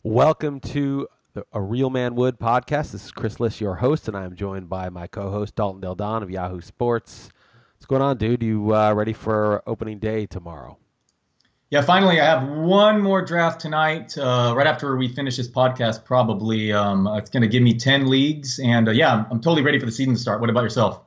Welcome to A Real Man Wood podcast. This is Chris Liss, your host, and I am joined by my co-host, Dalton of Yahoo Sports. What's going on, dude? You ready for opening day tomorrow? Yeah, finally, I have one more draft tonight, right after we finish this podcast, probably. It's going to give me 10 leagues, and I'm totally ready for the season to start. What about yourself?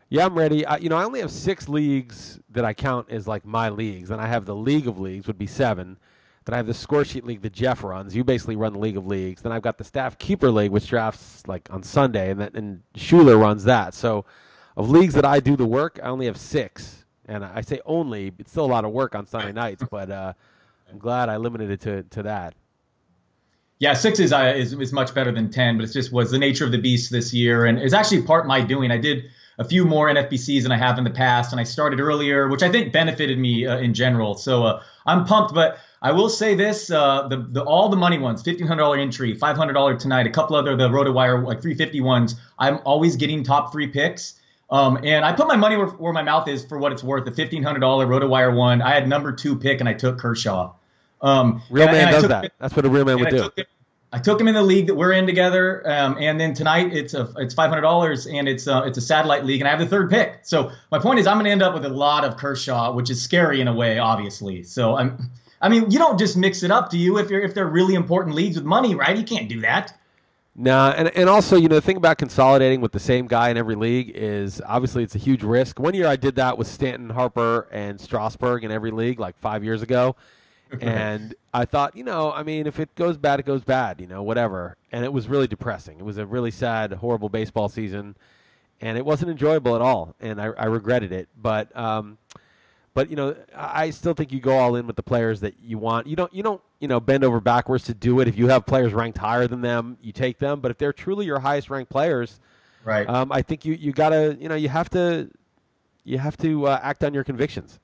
Yeah, I'm ready. I only have 6 leagues that I count as like my leagues. Then I have the League of Leagues, would be 7. Then I have the Score Sheet League that Jeff runs. You basically run the League of Leagues. Then I've got the Staff Keeper League, which drafts like on Sunday, and Schuler runs that. So of leagues that I do the work, I only have 6. And I say only, it's still a lot of work on Sunday nights, but I'm glad I limited it to that. Yeah, 6 is much better than 10, but it just was the nature of the beast this year, and it's actually part my doing. I did a few more NFBCs than I have in the past, and I started earlier, which I think benefited me in general. So I'm pumped, but I will say this: all the money ones, $1,500 entry, $500 tonight, a couple other the RotoWire like 350 ones. I'm always getting top 3 picks. And I put my money where my mouth is for what it's worth. The $1,500 RotoWire one, I had number 2 pick, and I took Kershaw. Real man does that. That's what a real man would do. I took him in the league that we're in together, and then tonight it's $500, and it's a satellite league, and I have the 3rd pick. So my point is, I'm going to end up with a lot of Kershaw, which is scary in a way, obviously. So I mean, you don't just mix it up, do you? If they're really important leagues with money, right? You can't do that. No, and also, the thing about consolidating with the same guy in every league is obviously it's a huge risk. One year I did that with Stanton, Harper, and Strasburg in every league like 5 years ago. And I thought, if it goes bad, it goes bad, whatever. And it was really depressing. It was a really sad, horrible baseball season, and it wasn't enjoyable at all, and I regretted it. But I still think you go all in with the players that you want. You don't bend over backwards to do it. If you have players ranked higher than them, you take them. But if they're truly your highest ranked players, right? I think you gotta, you have to act on your convictions.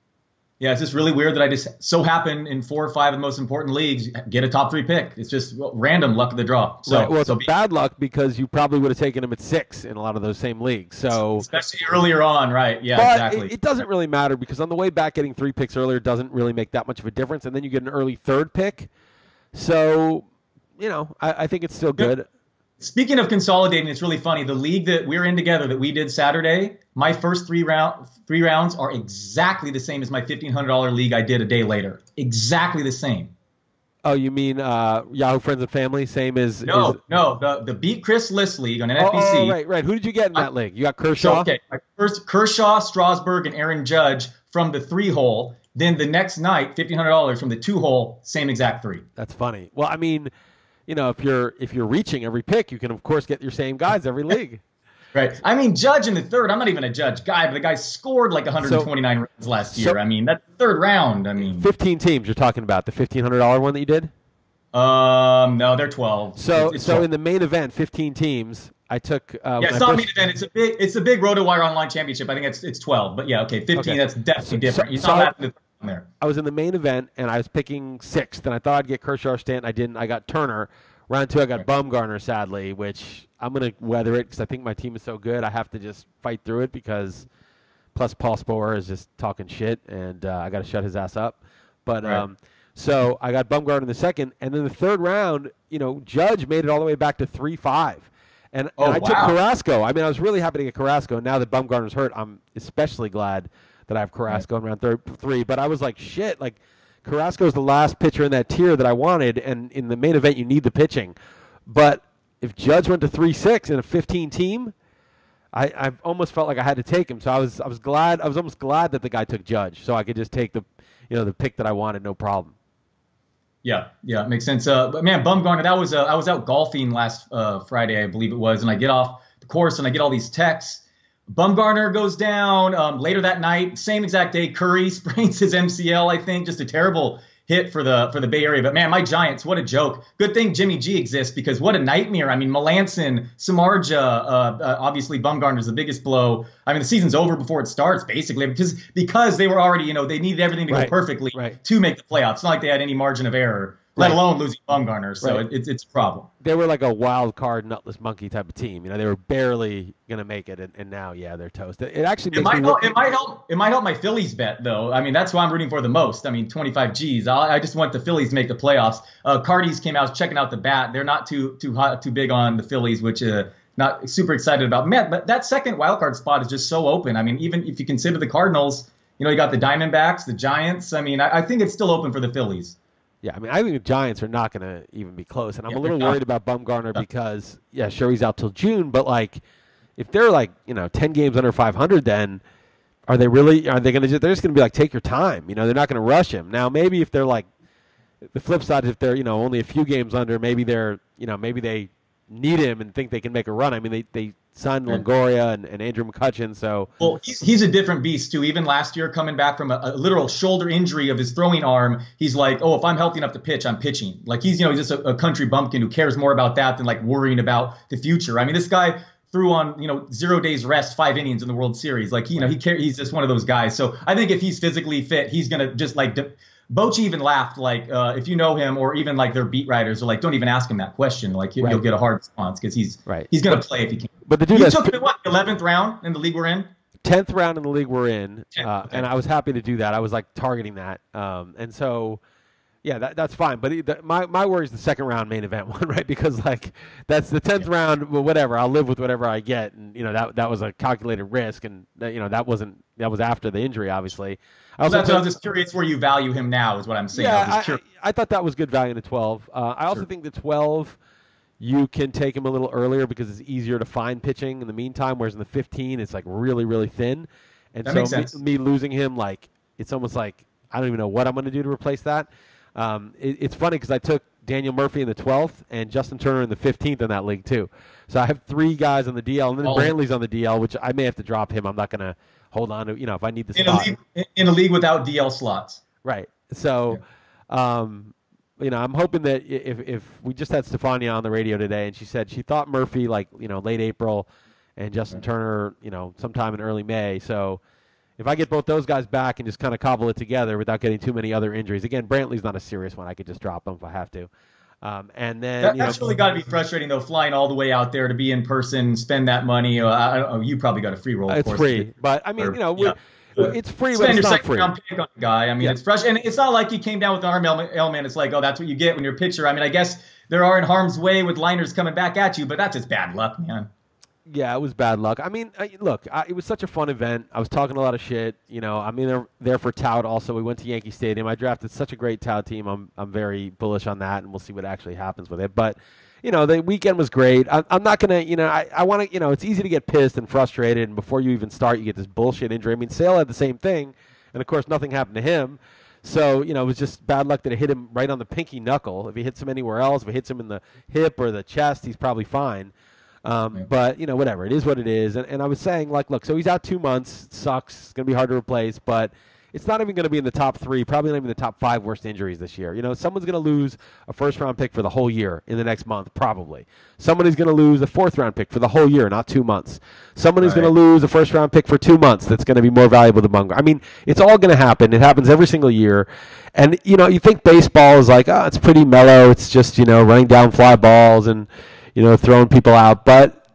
Yeah, it's just really weird that I just so happen in 4 or 5 of the most important leagues get a top 3 pick. It's just random luck of the draw. So, right. Well, it's bad luck because you probably would have taken him at 6 in a lot of those same leagues. So especially earlier on, right? Yeah, but exactly. It doesn't really matter because on the way back, getting 3 picks earlier doesn't really make that much of a difference, and then you get an early 3rd pick. So, I think it's still good. Speaking of consolidating, it's really funny. The league that we're in together that we did Saturday, my first 3 rounds are exactly the same as my $1,500 league I did a day later. Exactly the same. Oh, you mean Yahoo Friends and Family? Same as no, the Beat Chris Liss league on NFBC. Oh, right. Who did you get in that league? You got Kershaw. So, okay, first Kershaw, Strasburg, and Aaron Judge from the 3-hole. Then the next night, $1,500 from the 2-hole, same exact 3. That's funny. Well, I mean, if you're reaching every pick, you can of course get your same guys every league. Right. I mean, Judge in the 3rd. I'm not even a Judge guy, but the guy scored like 129 runs last year. I mean, that's the 3rd round. I mean, 15 teams. You're talking about the $1,500 one that you did? No, they're 12. So it's 12. In the main event, 15 teams. I took. It's not main event. It's a big RotoWire online championship. I think it's 12. But yeah, okay, 15. Okay. That's definitely different. You saw that there. I was in the main event and I was picking 6th, and I thought I'd get Kershaw, Stanton. I didn't. I got Turner. Round 2, I got Bumgarner, sadly, which I'm going to weather it because I think my team is so good. I have to just fight through it because plus Paul Sporer is just talking shit, and I got to shut his ass up. But right. So I got Bumgarner in the 2nd, and then the 3rd round, Judge made it all the way back to 3-5. And I took Carrasco. I mean, I was really happy to get Carrasco. Now that Bumgarner's hurt, I'm especially glad that I have Carrasco in round 3. But I was like, shit, like, Carrasco is the last pitcher in that tier that I wanted, and in the main event, you need the pitching. But if Judge went to 3-6 in a 15 team, I almost felt like I had to take him. So I was glad. I was almost glad that the guy took Judge, so I could just take the pick that I wanted, no problem. Yeah, it makes sense. But man, Bumgarner, I was out golfing last Friday, I believe it was, and I get off the course and I get all these texts. Bumgarner goes down later that night, same exact day. Curry sprains his MCL, I think. Just a terrible hit for the Bay Area. But man, my Giants, what a joke. Good thing Jimmy G exists because what a nightmare. I mean, Melanson, Samardzija, obviously Bumgarner's the biggest blow. I mean, the season's over before it starts, basically, because they were already, they needed everything to go perfectly to make the playoffs. It's not like they had any margin of error. let alone losing Bumgarner. So it's a problem. They were like a wild card, nutless monkey type of team. They were barely going to make it, and now, they're toast. It actually makes it might help my Phillies bet, though. I mean, that's who I'm rooting for the most. I mean, 25 Gs. I just want the Phillies to make the playoffs. Cardi's came out checking out the bat. They're not too big on the Phillies, which not super excited about. Man, but that second wild card spot is just so open. I mean, even if you consider the Cardinals, you got the Diamondbacks, the Giants. I mean, I think it's still open for the Phillies. Yeah, I mean, I think the Giants are not going to even be close, and I'm a little worried about Bumgarner because, sure, he's out till June, but if they're 10 games under 500, then are they going to? They're just going to be like, take your time. They're not going to rush him. Now, maybe if they're the flip side, if they're only a few games under, maybe they're maybe they need him and think they can make a run. I mean, they signed Longoria and Andrew McCutchen, so he's a different beast too. Even last year, coming back from a literal shoulder injury of his throwing arm, he's like, if I'm healthy enough to pitch, I'm pitching. He's he's just a country bumpkin who cares more about that than worrying about the future. I mean, this guy threw on 0 days rest, 5 innings in the World Series. He's just one of those guys. So I think if he's physically fit, he's gonna just Bochy even laughed, if you know him, or even their beat writers are don't even ask him that question. He'll get a hard response because he's going to play if he can. But the dude took him, the 11th round in the league we're in? 10th round in the league we're in, and I was happy to do that. I was targeting that. And so, that's fine. But my worry is the second round main event one, right? Because that's the 10th round, well, whatever. I'll live with whatever I get. And, that was a calculated risk. And, that was after the injury, obviously. I was just curious where you value him now is what I'm saying. Yeah, I thought that was good value in the 12. I also think the 12, you can take him a little earlier because it's easier to find pitching in the meantime, whereas in the 15, it's really, really thin. And that makes sense. Me losing him, it's almost I don't even know what I'm going to do to replace that. It's funny because I took Daniel Murphy in the 12th and Justin Turner in the 15th in that league too. So I have 3 guys on the DL, and then Brantley's on the DL, which I may have to drop him. I'm not going to hold on to, if I need the spot. In a league without DL slots. Right. So, I'm hoping that if we just had Stefania on the radio today, and she said she thought Murphy late April, and Justin Turner sometime in early May. So if I get both those guys back and just kind of cobble it together without getting too many other injuries, again, Brantley's not a serious one. I could just drop him if I have to. And then that's really got to be frustrating though, flying all the way out there to be in person, spend that money. I don't know, you probably got a free roll. It's free, but I mean, it's free, but it's not free. Round pick on a guy. I mean, it's fresh, and it's not like you came down with an arm ailment. It's that's what you get when you're a pitcher. I mean, I guess there are in harm's way with liners coming back at you, but that's just bad luck, man. Yeah, it was bad luck. I mean, look, it was such a fun event. I was talking a lot of shit. I mean, they're there for tout also. We went to Yankee Stadium. I drafted such a great tout team. I'm very bullish on that, and we'll see what actually happens with it. But, the weekend was great. I'm not going to, I want to, it's easy to get pissed and frustrated, and before you even start, you get this bullshit injury. I mean, Sale had the same thing, and, of course, nothing happened to him. So, it was just bad luck that it hit him right on the pinky knuckle. If he hits him anywhere else, if it hits him in the hip or the chest, he's probably fine. But, whatever. It is what it is. And I was saying, look, so he's out 2 months. It sucks. It's going to be hard to replace. But it's not even going to be in the top 3, probably not even the top 5 worst injuries this year. Someone's going to lose a first-round pick for the whole year in the next month, probably. Somebody's going to lose a fourth-round pick for the whole year, not 2 months. Somebody's going to lose a first-round pick for 2 months that's going to be more valuable than Bumgarner. I mean, it's all going to happen. It happens every single year. And, you think baseball is it's pretty mellow. It's just, running down fly balls and – throwing people out, but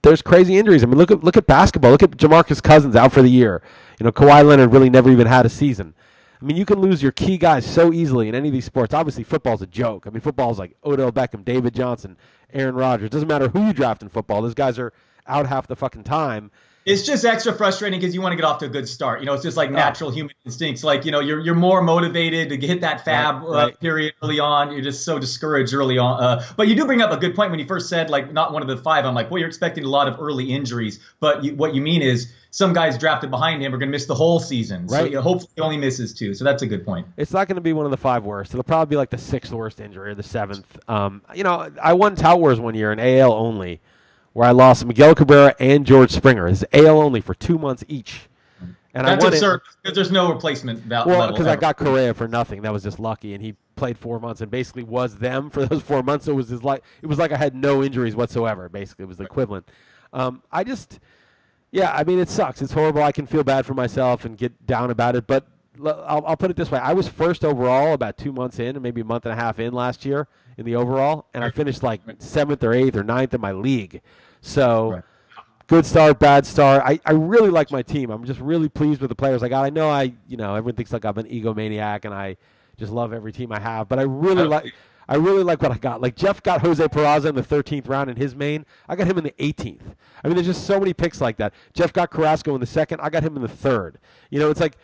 there's crazy injuries. I mean, look at basketball. Look at JaMarcus Cousins out for the year. Kawhi Leonard really never even had a season. I mean, you can lose your key guys so easily in any of these sports. Obviously, football's a joke. I mean, football's like Odell Beckham, David Johnson, Aaron Rodgers. It doesn't matter who you draft in football. Those guys are out half the fucking time. It's just extra frustrating because you want to get off to a good start. It's just natural human instincts. You're more motivated to hit that fab period early on. You're just so discouraged early on. But you do bring up a good point when you first said not one of the 5. I'm you're expecting a lot of early injuries. But what you mean is some guys drafted behind him are going to miss the whole season. Right. So hopefully he only misses 2. So that's a good point. It's not going to be one of the 5 worst. It'll probably be the 6th worst injury or the 7th. I won Tout Wars one year in AL only, where I lost Miguel Cabrera and George Springer. It's AL only for 2 months each. And that's absurd because there's no replacement value. Well, because I got Correa for nothing. That was just lucky, and he played 4 months and basically was them for those 4 months. So it was like I had no injuries whatsoever. Basically, it was the equivalent. I mean, it sucks. It's horrible. I can feel bad for myself and get down about it, but I'll put it this way. I was first overall about 2 months in, or maybe a month and a half in last year in the overall, and I finished like 7th or 8th or 9th in my league. So good start, bad start. I really like my team. I'm just really pleased with the players I got. I know everyone thinks like I'm an egomaniac and I just love every team I have, but I really like what I got. Like Jeff got Jose Peraza in the 13th round in his main. I got him in the 18th. I mean, there's just so many picks like that. Jeff got Carrasco in the 2nd. I got him in the 3rd. It's like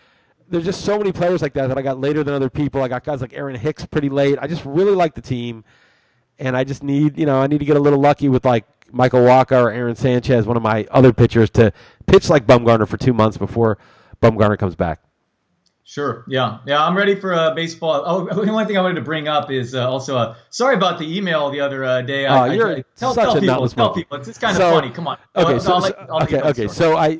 there's just so many players like that I got later than other people. I got guys like Aaron Hicks pretty late. I just really like the team, and I just need, I need to get a little lucky with like Michael Walker or Aaron Sanchez, one of my other pitchers, to pitch like Bumgarner for 2 months before Bumgarner comes back. Sure. Yeah. I'm ready for baseball. Oh, the only thing I wanted to bring up is also sorry about the email the other day. Tell people. It's kind of funny. Come on. Okay. So I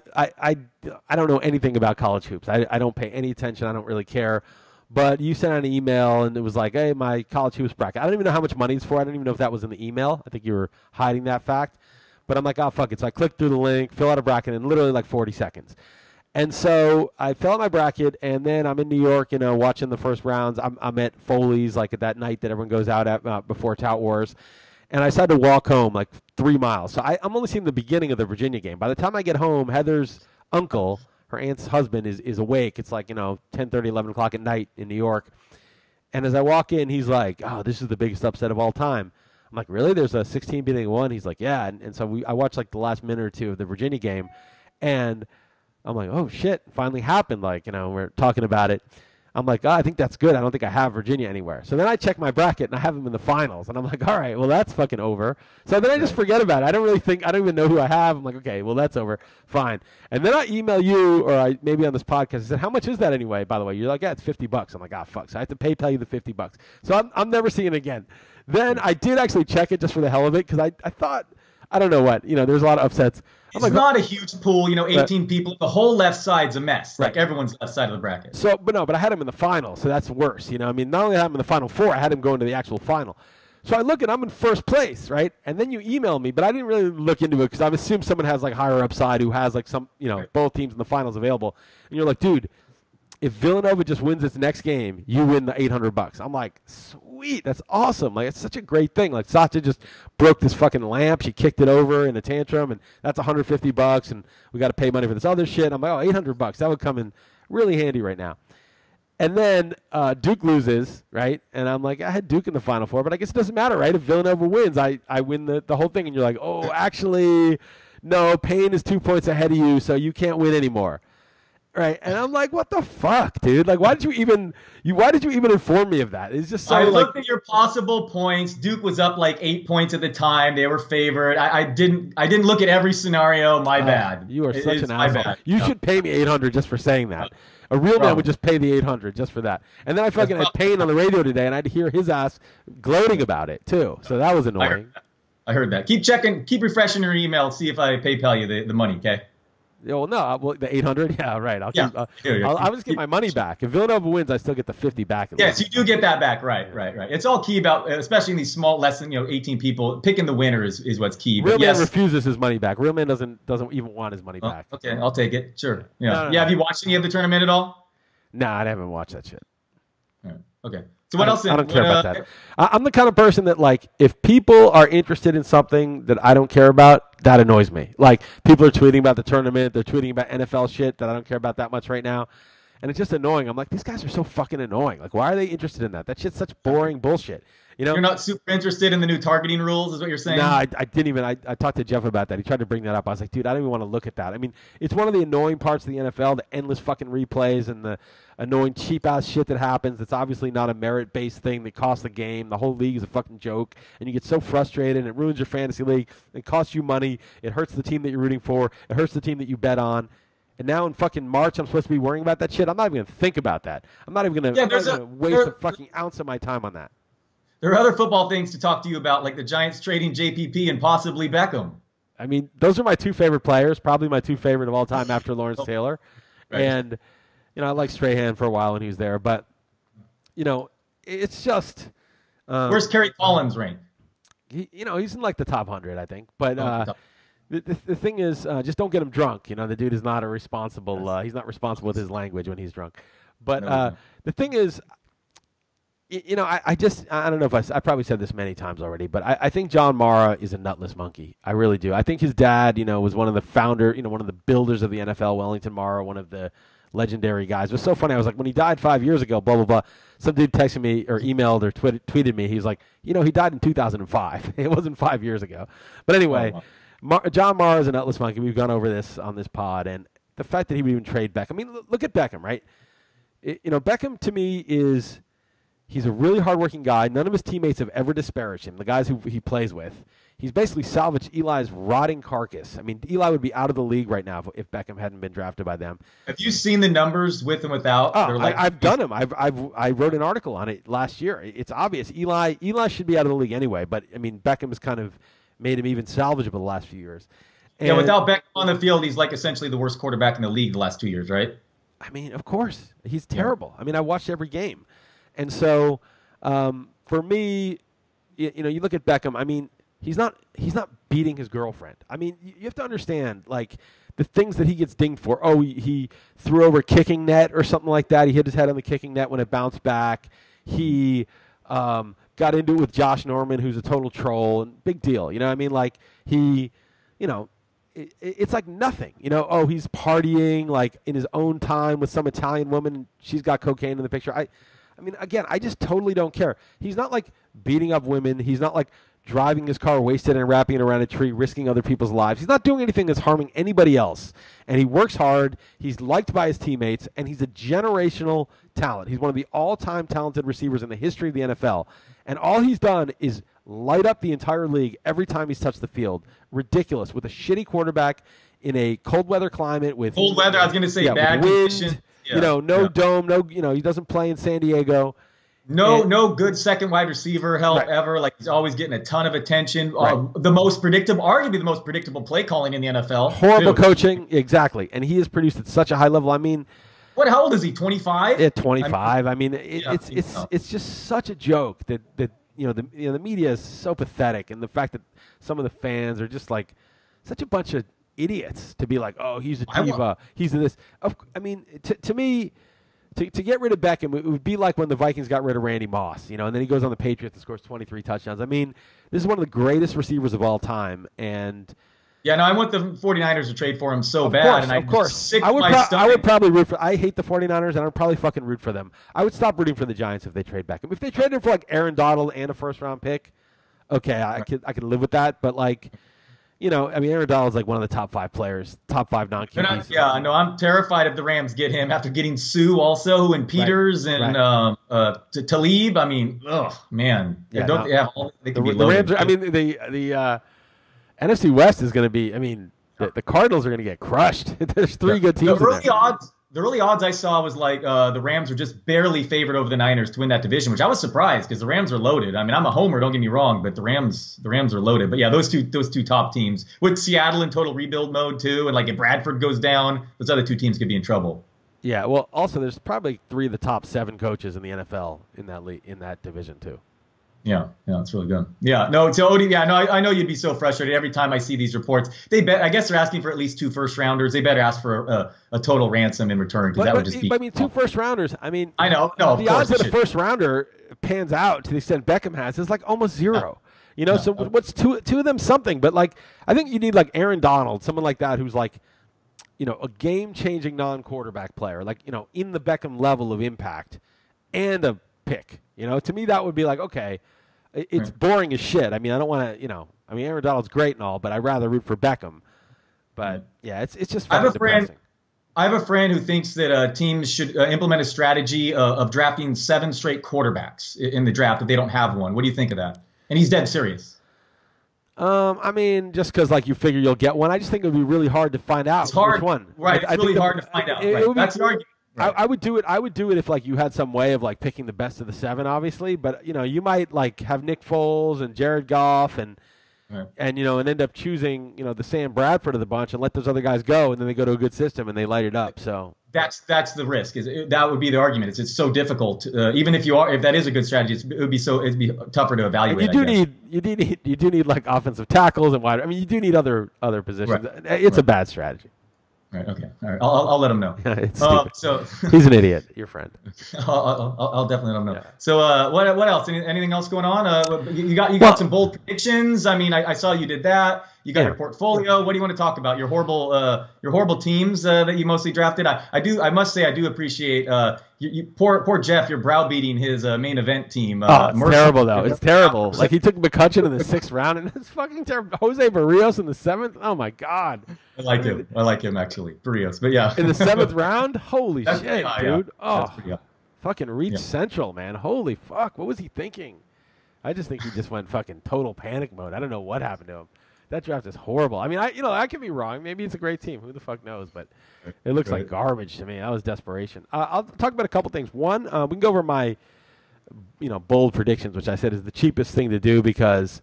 don't know anything about college hoops. I don't pay any attention. I don't really care. But you sent out an email and it was like, hey, my college hoops bracket. I don't even know how much money it's for. I don't even know if that was in the email. I think you were hiding that fact. But I'm like, oh, fuck it. So I clicked through the link, fill out a bracket in literally like 40 seconds. And so I fill out my bracket, and then I'm in New York, watching the first rounds. I'm at Foley's, like at that night that everyone goes out at before Tout Wars. And I decided to walk home like 3 miles. So I'm only seeing the beginning of the Virginia game. By the time I get home, Heather's uncle, her aunt's husband, is awake. It's like, 10:30, 11 o'clock at night in New York. And as I walk in, he's like, oh, this is the biggest upset of all time. I'm like, really? There's a 16 beating 1? He's like, yeah. And so I watched like the last minute or two of the Virginia game. And I'm like, oh, shit, it finally happened. Like, we're talking about it. I'm like, oh, I think that's good. I don't think I have Virginia anywhere. So then I check my bracket, and I have them in the finals. And I'm like, all right, well, that's fucking over. So then I just forget about it. I don't even know who I have. I'm like, okay, well, that's over. Fine. And then I email you, or maybe on this podcast, I said, how much is that anyway, by the way? You're like, yeah, it's $50. I'm like, ah, fuck. So I have to PayPal you the $50. So I'm never seeing it again. Then I did actually check it just for the hell of it, because I thought, I don't know what, there's a lot of upsets. It's not a huge pool, 18 people. The whole left side's a mess. Like everyone's left side of the bracket. So, but I had him in the final, so that's worse. I mean, not only had him in the final 4, I had him going to the actual final. So I look and I'm in first place, right? And then you email me, but I didn't really look into it because I assumed someone has like higher upside who has like some, both teams in the finals available. And you're like, dude, if Villanova just wins its next game, you win the $800. I'm like, sweet, that's awesome. Like, it's such a great thing. Like, Satya just broke this fucking lamp. She kicked it over in a tantrum, and that's $150, and we got to pay money for this other shit. I'm like, oh, $800. That would come in really handy right now. And then Duke loses, right? And I'm like, I had Duke in the Final Four, but I guess it doesn't matter, right? If Villanova wins, I win the whole thing. And you're like, oh, actually, no, Payne is 2 points ahead of you, so you can't win anymore. Right, and I'm like, what the fuck, dude? Like, why did you even inform me of that? It's just so. I looked at your possible points. Duke was up like 8 points at the time. They were favored. I didn't look at every scenario. My bad. You are such an asshole. You should pay me $800 just for saying that. A real man would just pay the $800 just for that. And then I fucking had Payne on the radio today, and I'd hear his ass gloating about it too. So that was annoying. I heard that. Keep checking. Keep refreshing your email. See if I PayPal you the money. Okay. Well, no, the $800. Yeah, right. I'll just get my money back. If Villanova wins, I still get the $50 back. Yes, you do get that back. Right. It's all key about, especially in these small, less than 18 people. Picking the winner is what's key. Real man refuses his money back. Real man doesn't even want his money back. Okay, I'll take it. Sure. Yeah. No. Have you watched any of the tournament at all? Nah, I haven't watched that shit. Okay. So what else? I don't care about that. I'm the kind of person that, like, if people are interested in something that I don't care about, that annoys me. Like, people are tweeting about the tournament. They're tweeting about NFL shit that I don't care about that much right now. And it's just annoying. I'm like, these guys are so fucking annoying. Like, why are they interested in that? That shit's such boring bullshit. You're not super interested in the new targeting rules, is what you're saying? No, I didn't even. I talked to Jeff about that. He tried to bring that up. I was like, dude, I don't even want to look at that. I mean, it's one of the annoying parts of the NFL, the endless fucking replays and the annoying cheap-ass shit that happens. It's obviously not a merit-based thing that costs the game. The whole league is a fucking joke, and you get so frustrated, and it ruins your fantasy league. It costs you money. It hurts the team that you're rooting for. It hurts the team that you bet on. And now in fucking March, I'm supposed to be worrying about that shit? I'm not even going to think about that. I'm not even going to waste a fucking ounce of my time on that. There are other football things to talk to you about, like the Giants trading JPP and possibly Beckham. I mean, those are my two favorite players, probably my two favorite of all time after Lawrence Taylor. Right. And, I liked Strahan for a while when he was there. But, it's just... where's Kerry Collins ranked? He's in like the top 100, I think. But the thing is, just don't get him drunk. The dude is not a responsible... he's not responsible with his language when he's drunk. But the thing is, I don't know if I probably said this many times already, but I think John Mara is a nutless monkey. I really do. I think his dad, was one of the one of the builders of the NFL, Wellington Mara, one of the legendary guys. It was so funny. I was like, when he died 5 years ago, blah, blah, blah. Some dude texted me or emailed or tweeted me. He was like, he died in 2005. It wasn't 5 years ago. But anyway, John Mara is a nutless monkey. We've gone over this on this pod. And the fact that he would even trade Beckham. I mean, look at Beckham, right? Beckham to me he's a really hardworking guy. None of his teammates have ever disparaged him, the guys who he plays with. He's basically salvaged Eli's rotting carcass. I mean, Eli would be out of the league right now if Beckham hadn't been drafted by them. Have you seen the numbers with and without? Oh, I've done them. I wrote an article on it last year. It's obvious. Eli should be out of the league anyway, but, I mean, Beckham has kind of made him even salvageable the last few years. And without Beckham on the field, he's like essentially the worst quarterback in the league the last 2 years, right? I mean, of course. He's terrible. I mean, I watched every game. And so, for me, you look at Beckham. I mean, he's not beating his girlfriend. I mean, you have to understand, like, the things that he gets dinged for. Oh, he threw over a kicking net or something like that. He hit his head on the kicking net when it bounced back. He got into it with Josh Norman, who's a total troll, and big deal. I mean, like, he, it's like nothing. Oh, he's partying, like, in his own time with some Italian woman. She's got cocaine in the picture. I mean, again, I just totally don't care. He's not, like, beating up women. He's not, like, driving his car wasted and wrapping it around a tree, risking other people's lives. He's not doing anything that's harming anybody else. And he works hard. He's liked by his teammates. And he's a generational talent. He's one of the all-time talented receivers in the history of the NFL. And all he's done is light up the entire league every time he's touched the field. Ridiculous. With a shitty quarterback in a cold weather climate with cold weather, I was going to say bad conditions. No dome, he doesn't play in San Diego. No good second wide receiver help ever. Like, he's always getting a ton of attention. Arguably the most predictable play calling in the NFL. Horrible coaching, exactly. And he has produced at such a high level. I mean, how old is he? 25? Yeah, 25. I mean, it's just such a joke that the media is so pathetic, and the fact that some of the fans are just like such a bunch of idiots to be like, oh, he's a diva, he's this. I mean, to me, to get rid of Beckham, it would be like when the Vikings got rid of Randy Moss, and then he goes on the Patriots and scores 23 touchdowns. I mean, this is one of the greatest receivers of all time, and I want the 49ers to trade for him so bad. Of course. I would probably root for. I hate the 49ers, and I would probably fucking root for them. I would stop rooting for the Giants if they trade Beckham. If they traded him for like Aaron Donald and a first-round pick, okay, I could live with that. But like, I mean, Aaron Donald's like one of the top 5 players, top 5 non-QBs. I'm terrified if the Rams get him after getting Sue also and Peters and Talib. I mean, man. Yeah, they can be the Rams. I mean, the NFC West is going to be. I mean, the Cardinals are going to get crushed. There's 3 good teams. The early odds I saw was like the Rams are just barely favored over the Niners to win that division, which I was surprised because the Rams are loaded. I mean, I'm a homer, don't get me wrong, but the Rams are loaded. But yeah, those two top teams with Seattle in total rebuild mode too, and like if Bradford goes down, those other 2 teams could be in trouble. Yeah, well, also there's probably 3 of the top 7 coaches in the NFL in that division too. Yeah, it's really good. Yeah, no, so Odie, I know you'd be so frustrated every time I see these reports. I guess they're asking for at least 2 first-rounders. They better ask for a total ransom in return because that would just be. But I mean, 2 first-rounders. I mean, I know. No, the odds that a first-rounder pans out to the extent Beckham has is like almost 0. So what's two of them something? But like, I think you need like Aaron Donald, someone like that who's like, a game-changing non-quarterback player, like in the Beckham level of impact, and a pick. To me that would be like, okay. It's boring as shit. I mean, I don't want to, I mean, Aaron Donald's great and all, but I'd rather root for Beckham. But yeah, it's just fucking depressing. I have a friend who thinks that teams should implement a strategy of drafting 7 straight quarterbacks in the draft if they don't have one. What do you think of that? And he's dead serious. I mean, just because like you figure you'll get one, I just think it would be really hard to find out which one. Right, it's really hard to find out. That's an argument. Right. I would do it if like you had some way of like picking the best of the 7, obviously. But you might like have Nick Foles and Jared Goff and end up choosing the Sam Bradford of the bunch and let those other guys go, and then they go to a good system and they light it up. So that's the risk. That would be the argument. It's so difficult. Even if that is a good strategy, it'd be tougher to evaluate. You do need like offensive tackles and wide. I mean, you do need other positions. It's a bad strategy. Right. Okay. All right. I'll let him know. It's stupid. So he's an idiot. Your friend. I'll definitely let him know. Yeah. So what else? Anything else going on? You got some bold predictions. I mean, I saw you did that. You got your portfolio. What do you want to talk about? Your horrible teams that you mostly drafted. I must say I do appreciate poor Jeff. You're browbeating his main event team. It's terrible though. It's terrible. Like he took McCutchen in the 6th round, and it's fucking terrible. Jose Barrios in the 7th. Oh my God. I like him actually, Barrios. But yeah. In the 7th round. Holy shit, high, dude. Yeah. Oh, fucking Reach Central, man. Holy fuck. What was he thinking? I just think he just went fucking total panic mode. I don't know what happened to him. That draft is horrible. I mean, I could be wrong. Maybe it's a great team. Who the fuck knows? But it looks like garbage to me. That was desperation. I'll talk about a couple things. One, we can go over my, bold predictions, which I said is the cheapest thing to do because,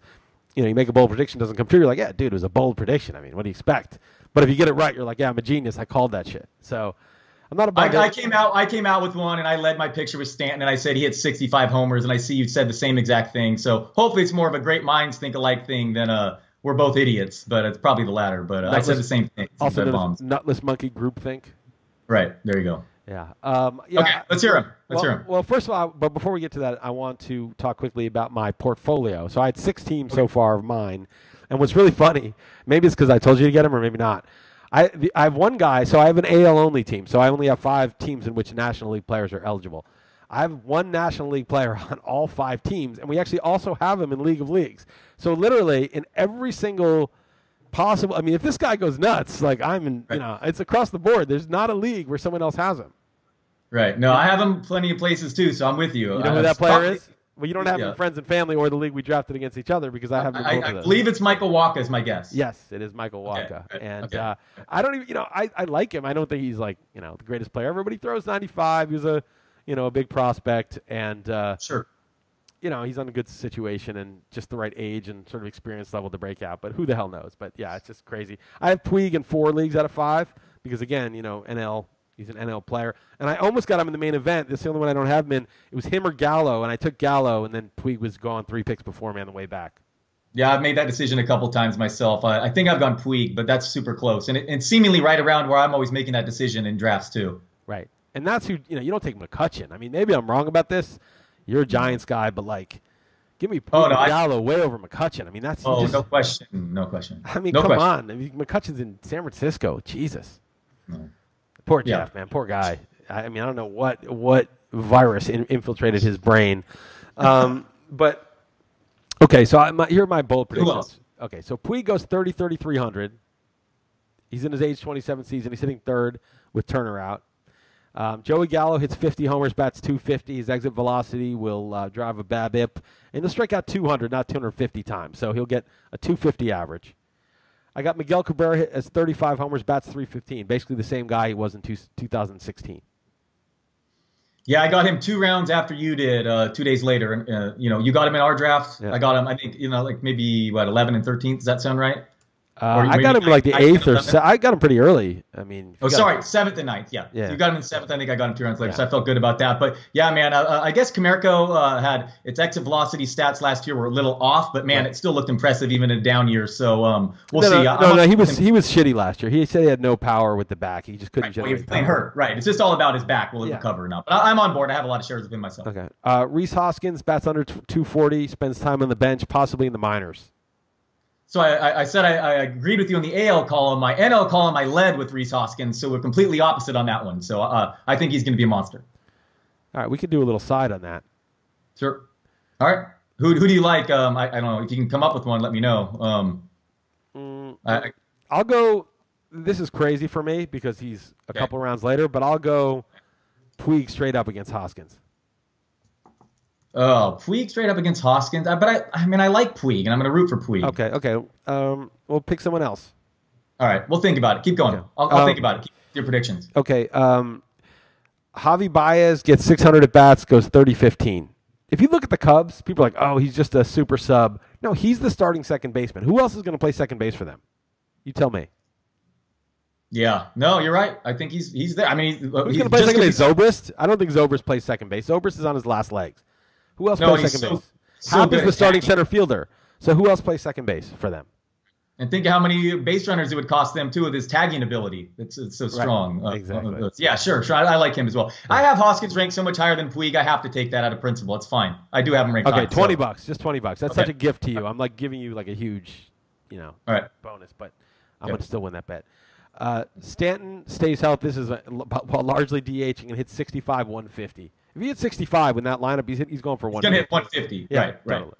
you make a bold prediction, doesn't come true. You're like, yeah, dude, it was a bold prediction. I mean, what do you expect? But if you get it right, you're like, yeah, I'm a genius. I called that shit. So I'm not about I came out with one, and I led my picture with Stanton, and I said he hit 65 homers, and I see you said the same exact thing. So hopefully it's more of a great minds think alike thing than we're both idiots, but it's probably the latter. But I said the same thing. Also, nutless monkey group think. Right. There you go. Yeah. Okay. Let's hear him. Well, first of all, but before we get to that, I want to talk quickly about my portfolio. So I had 6 teams so far of mine, and what's really funny, maybe it's because I told you to get them, or maybe not. I have one guy, so I have an AL only team. So I only have 5 teams in which National League players are eligible. I have one National League player on all 5 teams, and we actually also have him in League of Leagues. So literally in every single possible, I mean, if this guy goes nuts, like I'm in, it's across the board. There's not a league where someone else has him. Right. No, I have him plenty of places too, so I'm with you. You know who that player is? Well, you don't have him in friends and family or the league we drafted against each other because I have. I believe it's Michael Wacha is my guess. Yes, it is Michael Wacha, and I don't even, I like him. I don't think he's like the greatest player ever, but he throws 95. He was a big prospect, and sure, he's on a good situation and just the right age and sort of experience level to break out. But who the hell knows? But yeah, it's just crazy. I have Puig in 4 leagues out of 5 because again, NL. He's an NL player. And I almost got him in the main event. This is the only one I don't have him in. It was him or Gallo, and I took Gallo, and then Puig was gone 3 picks before me on the way back. Yeah, I've made that decision a couple times myself. I think I've gone Puig, but that's super close. And it's seemingly right around where I'm always making that decision in drafts too. Right. And that's who, you don't take McCutchen. I mean, maybe I'm wrong about this. You're a Giants guy, but give me Puig or Gallo way over McCutchen. I mean, that's... no question. No question. I mean, come on. I mean, McCutchen's in San Francisco. Jesus. No. Poor Jeff, man. Poor guy. I mean, I don't know what virus infiltrated his brain. But, okay, so here are my bold predictions. Okay, so Puig goes 30, 3,300. He's in his age 27 season. He's hitting 3rd with Turner out. Joey Gallo hits 50 homers, bats 250. His exit velocity will drive a BABIP. And he'll strike out 200, not 250 times. So he'll get a 250 average. I got Miguel Cabrera as 35 homers, bats 315. Basically the same guy he was in 2016. Yeah, I got him 2 rounds after you did, 2 days later. You got him in our draft. Yeah. I got him, I think, maybe, 11 and 13th. Does that sound right? I got him like the 8th or I got him pretty early. I mean, 7th and 9th. Yeah. You got him in 7th. I think I got him 2 rounds later, so I felt good about that. But yeah, man, I guess Camerco had its exit velocity stats last year were a little off, but man, it still looked impressive even in a down year. So we'll see. No, he was shitty last year. He said he had no power with the back. He just couldn't generate. He was playing hurt. Right. It's just all about his back. Will it recover or not? But I'm on board. I have a lot of shares of him myself. Okay. Rhys Hoskins bats under 240, spends time on the bench, possibly in the minors. So I said I agreed with you on the AL column. My NL column, I led with Rhys Hoskins, so we're completely opposite on that one. So I think he's going to be a monster. All right, we could do a little side on that. Sure. All right. Who do you like? I don't know. If you can come up with one, let me know. I'll go. This is crazy for me because he's a couple rounds later, but I'll go Puig straight up against Hoskins. Oh, Puig straight up against Hoskins. But I mean, I like Puig, and I'm going to root for Puig. Okay. We'll pick someone else. All right. We'll think about it. Keep going. Okay. I'll think about it. Keep your predictions. Okay. Javi Baez gets 600 at-bats, goes 30-15. If you look at the Cubs, people are like, oh, he's just a super sub. No, he's the starting second baseman. Who else is going to play second base for them? You tell me. Yeah. No, you're right. I think he's there. I mean, who's going to play second base? Zobrist? I don't think Zobrist plays second base. Zobrist is on his last legs. Who else plays second base? Happ is the starting center fielder. So who else plays second base for them? And think of how many base runners it would cost them too with his tagging ability. It's so strong. Right. Exactly. Yeah, sure. I like him as well. Yeah. I have Hoskins ranked so much higher than Puig. I have to take that out of principle. It's fine. I do have him ranked. Okay, $20, just $20. That's such a gift to you. I'm like giving you like a huge, bonus, but I'm gonna still win that bet. Stanton stays healthy. This is largely DHing and hits 65, 150. If he hits 65 in that lineup, he's going for 150. He's gonna hit 150. Yeah, right. Totally.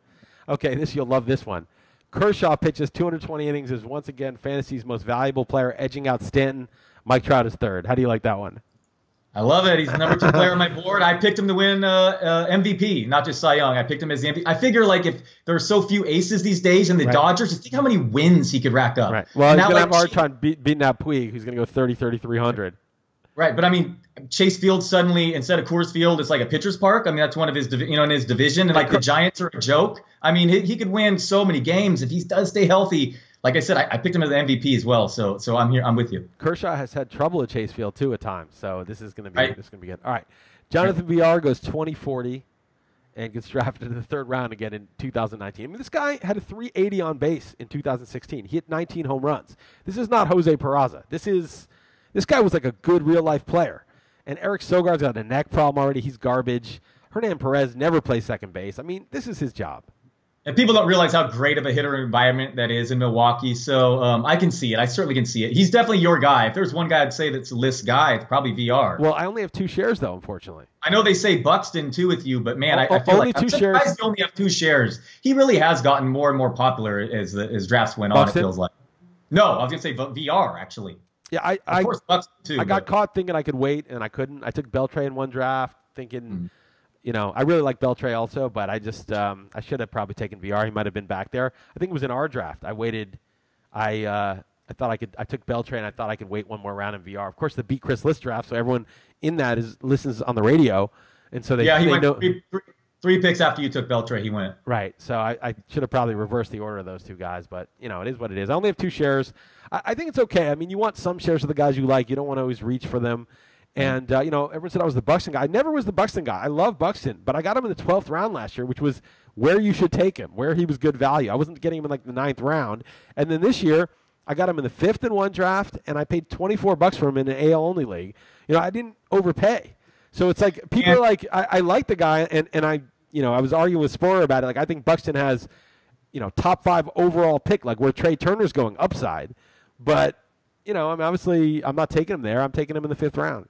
Okay, you'll love this one. Kershaw pitches 220 innings, is once again fantasy's most valuable player, edging out Stanton. Mike Trout is third. How do you like that one? I love it. He's the number 2 player on my board. I picked him to win MVP, not just Cy Young. I picked him as the MVP. I figure like if there are so few aces these days in the Dodgers, just think how many wins he could rack up. Right. Well, he's going to have a hard time beating that Puig, who's going to go 3,300. Right, but I mean, Chase Field suddenly, instead of Coors Field, it's like a pitcher's park. I mean, that's one of his, in his division. And like the Giants are a joke. I mean, he could win so many games if he does stay healthy. Like I said, I picked him as the MVP as well. So I'm here. I'm with you. Kershaw has had trouble at Chase Field too at times. So this is going to be good. All right, Jonathan VR goes 20-40 and gets drafted in the 3rd round again in 2019. I mean, this guy had a 380 on base in 2016. He hit 19 home runs. This is not Jose Peraza. This guy was like a good real-life player. And Eric Sogard's got a neck problem already. He's garbage. Hernan Perez never plays second base. I mean, this is his job. And people don't realize how great of a hitter environment that is in Milwaukee. So I can see it. I certainly can see it. He's definitely your guy. If there's one guy I'd say that's a Liss guy, it's probably VR. Well, I only have 2 shares, though, unfortunately. I know they say Buxton, too, with you. But, man, I feel only like I'm surprised you only have 2 shares. He really has gotten more and more popular as drafts went on, it feels like. No, I was going to say VR, actually. Yeah, I got caught thinking I could wait, and I couldn't. I took Beltray in one draft, thinking, I really like Beltray also, but I just I should have probably taken VR. He might have been back there. I think it was in our draft. I waited. I thought I could. I took Beltray, and I thought I could wait one more round in VR. Of course, the beat Chris Liss draft, so everyone in that listens on the radio, and so he went 3 picks after you took Beltray. He went right. So I should have probably reversed the order of those 2 guys, but it is what it is. I only have 2 shares. I think it's okay. I mean, you want some shares of the guys you like. You don't want to always reach for them. And, everyone said I was the Buxton guy. I never was the Buxton guy. I love Buxton, but I got him in the 12th round last year, which was where you should take him, where he was good value. I wasn't getting him in like the 9th round. And then this year, I got him in the 5th in one draft, and I paid $24 for him in an AL-only league. I didn't overpay. So it's like people are like, I like the guy, and I was arguing with Sporer about it. Like, I think Buxton has, top 5 overall pick, like where Trey Turner's going upside. But, I mean, obviously, I'm not taking him there. I'm taking him in the 5th round.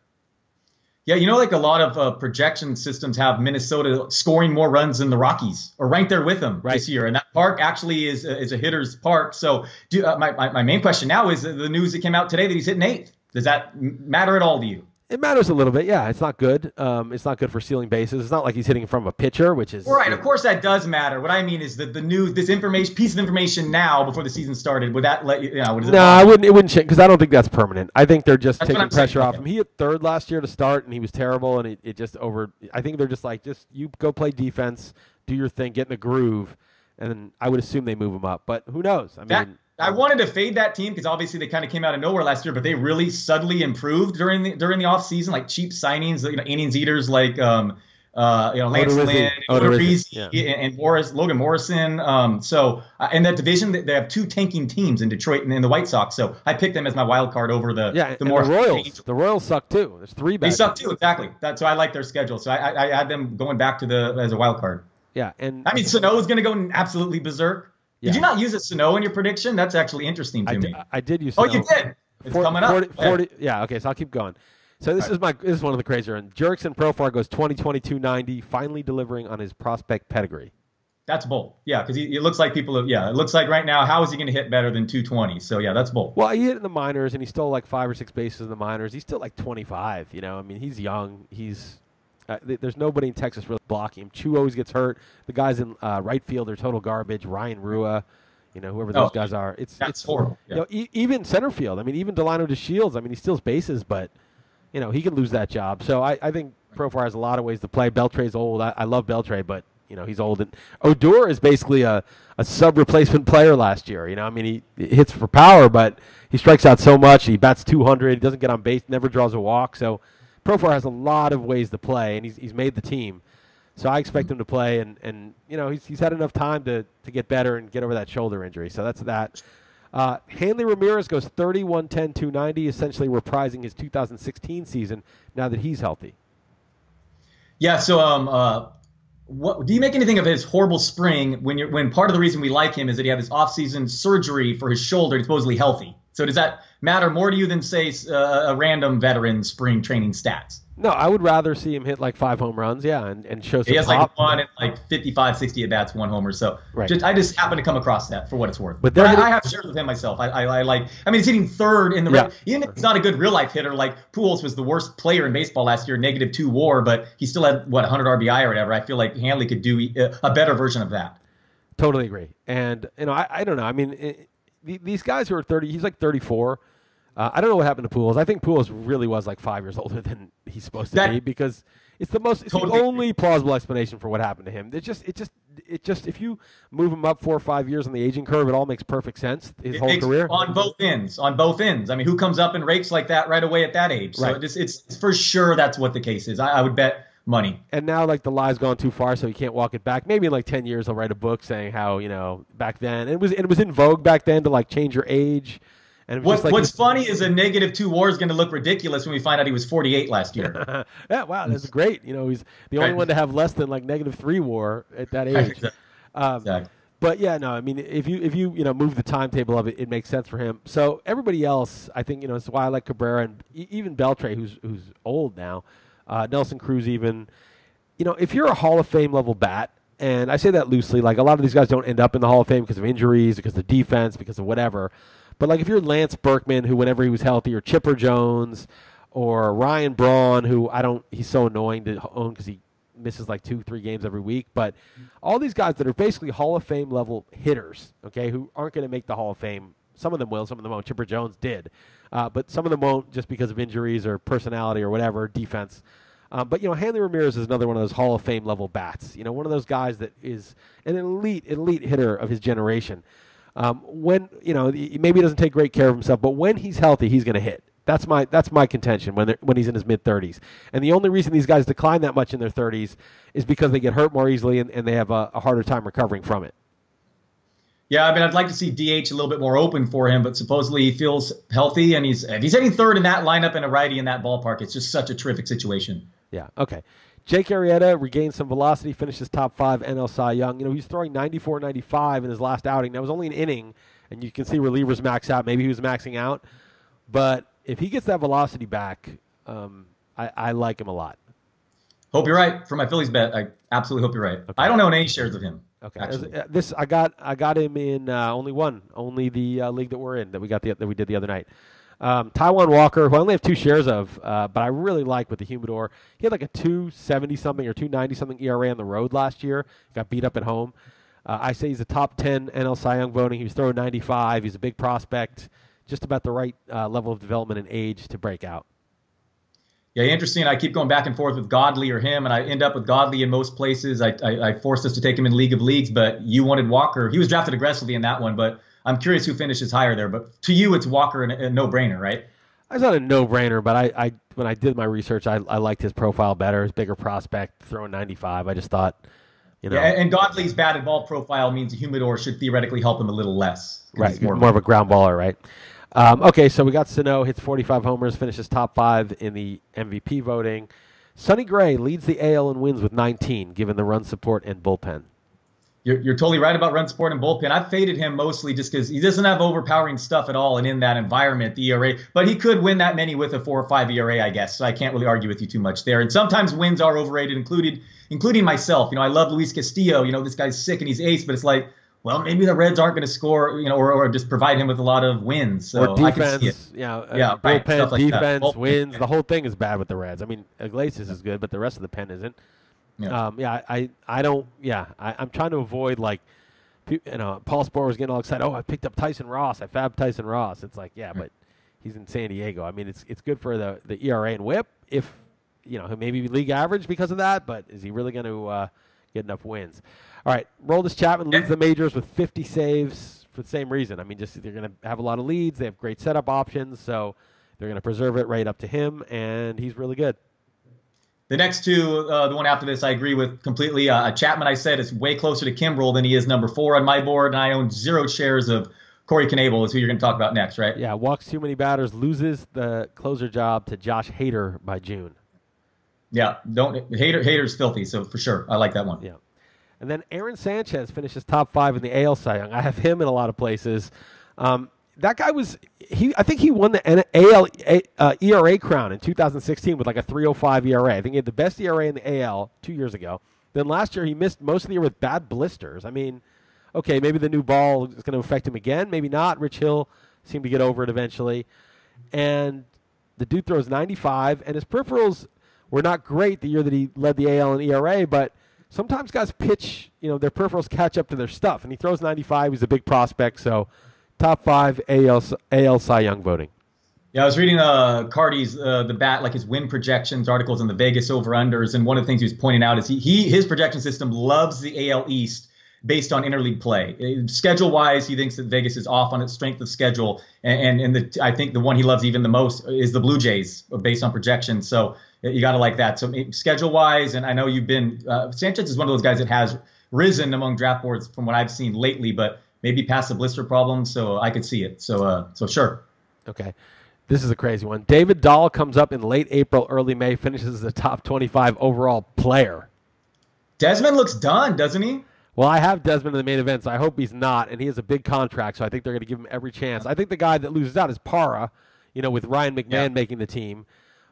Yeah, like a lot of projection systems have Minnesota scoring more runs than the Rockies, or right there with them this year. And that park actually is a hitter's park. So my main question now is the news that came out today that he's hitting 8th. Does that matter at all to you? It matters a little bit, yeah. It's not good. It's not good for stealing bases. It's not like he's hitting from a pitcher, which is right. Of course, that does matter. What I mean is that the news, this piece of information now before the season started, would that let you? No, I wouldn't. It wouldn't change because I don't think that's permanent. I think they're just taking pressure off him. He hit 3rd last year to start, and he was terrible, and it just over. I think they're just like, you go play defense, do your thing, get in the groove, and then I would assume they move him up. But who knows? I mean. I wanted to fade that team because obviously they kind of came out of nowhere last year, but they really subtly improved during the offseason, like cheap signings, innings eaters like Lance Lynn, and Logan Morrison. So in that division, they have 2 tanking teams in Detroit and the White Sox. So I picked them as my wild card over the Royals. The Royals suck too. There's 3 bad. They suck too, exactly. So I like their schedule. So I had them going back to as a wild card. Yeah, and I mean Sano is going to go absolutely berserk. Yeah. Did you not use a Sano in your prediction? That's actually interesting to me. I did use Sano. Oh, you did? It's coming up. 40, yeah, okay, so I'll keep going. So this is one of the crazier. And Jurickson Profar goes 20-22-90, finally delivering on his prospect pedigree. That's bold. Yeah, because it looks like it looks like right now, how is he going to hit better than 220? So, yeah, that's bold. Well, he hit in the minors, and he stole like 5 or 6 bases in the minors. He's still like 25, I mean, he's young. There's nobody in Texas really blocking him. Chu always gets hurt. The guys in right field are total garbage. Ryan Rua, whoever those guys are. It's horrible. Yeah. Even center field. I mean, even Delano DeShields. I mean, he steals bases, but he can lose that job. So I think Profar has a lot of ways to play. Beltray's old. I love Beltray, but he's old. And Odor is basically a sub replacement player last year. I mean, he hits for power, but he strikes out so much. He bats 200. He doesn't get on base. Never draws a walk. So Profar has a lot of ways to play, and he's made the team. So I expect him to play, and he's had enough time to get better and get over that shoulder injury. So that's that. Hanley Ramirez goes 30, 110, 290, essentially reprising his 2016 season now that he's healthy. Yeah, so what do you make anything of his horrible spring when part of the reason we like him is that he had this off-season surgery for his shoulder, he's supposedly healthy. So does that matter more to you than, say, a random veteran spring training stats? No, I would rather see him hit like 5 home runs, and show some He has pop. like one at like 55, 60 at-bats, 1 homer. So right. I just happen to come across that for what it's worth. But I have shares with him myself. I like. I mean, he's hitting third in the even if he's not a good real-life hitter, like Pujols was the worst player in baseball last year, -2 WAR, but he still had, 100 RBI or whatever. I feel like Hanley could do a better version of that. Totally agree. And, I don't know. I mean, these guys who are 30, he's like 34. I don't know what happened to Pujols. I think Pujols really was like 5 years older than he's supposed to be because it's the only plausible explanation for what happened to him. It just if you move him up 4 or 5 years on the aging curve, it all makes perfect sense. His whole career on both ends. I mean, who comes up and rakes like that right away at that age? So it's for sure that's what the case is. I would bet money. And now like the lie's gone too far, so he can't walk it back. Maybe in like 10 years, he'll write a book saying how back then it was in vogue back then to like change your age. And what's funny is a -2 WAR is going to look ridiculous when we find out he was 48 last year. Yeah, wow, that's great. He's the only one to have less than like -3 WAR at that age. Exactly. But yeah, no, I mean, if you move the timetable of it, it makes sense for him. So everybody else, I think it's why I like Cabrera and even Beltre, who's old now, Nelson Cruz even. If you're a Hall of Fame level bat, and I say that loosely, like a lot of these guys don't end up in the Hall of Fame because of injuries, because of defense, because of whatever. But like if you're Lance Berkman, who whenever he was healthy, or Chipper Jones, or Ryan Braun, who he's so annoying to own because he misses like 2-3 games every week. But all these guys that are basically Hall of Fame level hitters, okay, who aren't going to make the Hall of Fame. Some of them will, some of them won't. Chipper Jones did, but some of them won't just because of injuries or personality or whatever, defense. But Hanley Ramirez is another one of those Hall of Fame level bats. One of those guys that is an elite hitter of his generation. When maybe he doesn't take great care of himself, but when he's healthy, he's going to hit. That's my contention when he's in his mid-30s. And the only reason these guys decline that much in their 30s is because they get hurt more easily and they have a harder time recovering from it. Yeah, I mean, I'd like to see DH a little bit more open for him, but supposedly he feels healthy, and if he's hitting third in that lineup and a righty in that ballpark, it's just such a terrific situation. Yeah. Okay. Jake Arrieta regained some velocity, finishes top 5 NL Cy Young. He's throwing 94, 95 in his last outing. That was only an inning, and you can see relievers max out. Maybe he was maxing out. But if he gets that velocity back, I like him a lot. Hope you're right. For my Phillies bet, I absolutely hope you're right. Okay. I don't own any shares of him. Okay. I got him in only the league that we're in that we did the other night. Taijuan Walker, who I only have 2 shares of, but I really like with the Humidor. He had like a 270-something or 290-something ERA on the road last year. Got beat up at home. I say he's a top 10 NL Cy Young voting. He was throwing 95. He's a big prospect. Just about the right level of development and age to break out. Yeah, interesting. I keep going back and forth with Godley or him, and I end up with Godley in most places. I forced us to take him in League of Leagues, but you wanted Walker. He was drafted aggressively in that one, but I'm curious who finishes higher there. But to you, it's Walker a no-brainer, right? It's not a no-brainer, but when I did my research, I liked his profile better. His bigger prospect, throwing 95. I just thought, Yeah, and Godley's batted ball profile means the Humidor should theoretically help him a little less. Right, more of a ground baller, right? Okay, so we got Sano, hits 45 homers, finishes top 5 in the MVP voting. Sonny Gray leads the AL in wins with 19, given the run support and bullpen. You're totally right about run support and bullpen. I've faded him mostly just because he doesn't have overpowering stuff at all, and in that environment, the ERA. But he could win that many with a 4 or 5 ERA, I guess. So I can't really argue with you too much there. And sometimes wins are overrated, including myself. I love Luis Castillo. This guy's sick and he's ace, but it's like, well, maybe the Reds aren't going to score, or just provide him with a lot of wins. So or defense, I can see it. Bullpen, right, like defense, wins. The whole thing is bad with the Reds. I mean, Iglesias is good, but the rest of the pen isn't. Yeah. I'm trying to avoid like, Paul Sporer was getting all excited. Oh, I picked up Tyson Ross. I fabbed Tyson Ross. It's like, but he's in San Diego. I mean, it's good for the ERA and WHIP if maybe league average because of that. But is he really going to get enough wins? All right, Roldis Chapman leads the majors with 50 saves for the same reason. I mean, just they're going to have a lot of leads. They have great setup options, so they're going to preserve it right up to him, and he's really good. The next two, the one after this, I agree with completely. Chapman, I said, is way closer to Kimbrel than he is number 4 on my board, and I own 0 shares of Corey Knebel is who you're going to talk about next, right? Yeah, walks too many batters, loses the closer job to Josh Hader by June. Yeah, Hader's filthy, so for sure, I like that one. Yeah. And then Aaron Sanchez finishes top 5 in the AL Cy Young. I have him in a lot of places. That guy I think he won the AL ERA crown in 2016 with like a 3.05 ERA. I think he had the best ERA in the AL 2 years ago. Then last year he missed most of the year with bad blisters. I mean, okay, maybe the new ball is going to affect him again. Maybe not. Rich Hill seemed to get over it eventually. And the dude throws 95, and his peripherals were not great the year that he led the AL in ERA, but sometimes guys pitch, their peripherals catch up to their stuff, and he throws 95. He's a big prospect, so top 5 AL Cy Young voting. Yeah, I was reading Cardi's the bat, like his win projections articles in the Vegas over-unders, and one of the things he was pointing out is his projection system loves the AL East based on interleague play. Schedule-wise, he thinks that Vegas is off on its strength of schedule, and I think the one he loves even the most is the Blue Jays based on projections. So you got to like that. So schedule-wise, and I know you've been Sanchez is one of those guys that has risen among draft boards from what I've seen lately, but maybe past the blister problem, so I could see it. So sure. Okay. This is a crazy one. David Dahl comes up in late April, early May, finishes as a top 25 overall player. Desmond looks done, doesn't he? Well, I have Desmond in the main event, so I hope he's not, and he has a big contract, so I think they're going to give him every chance. I think the guy that loses out is Parra, with Ryan McMahon making the team.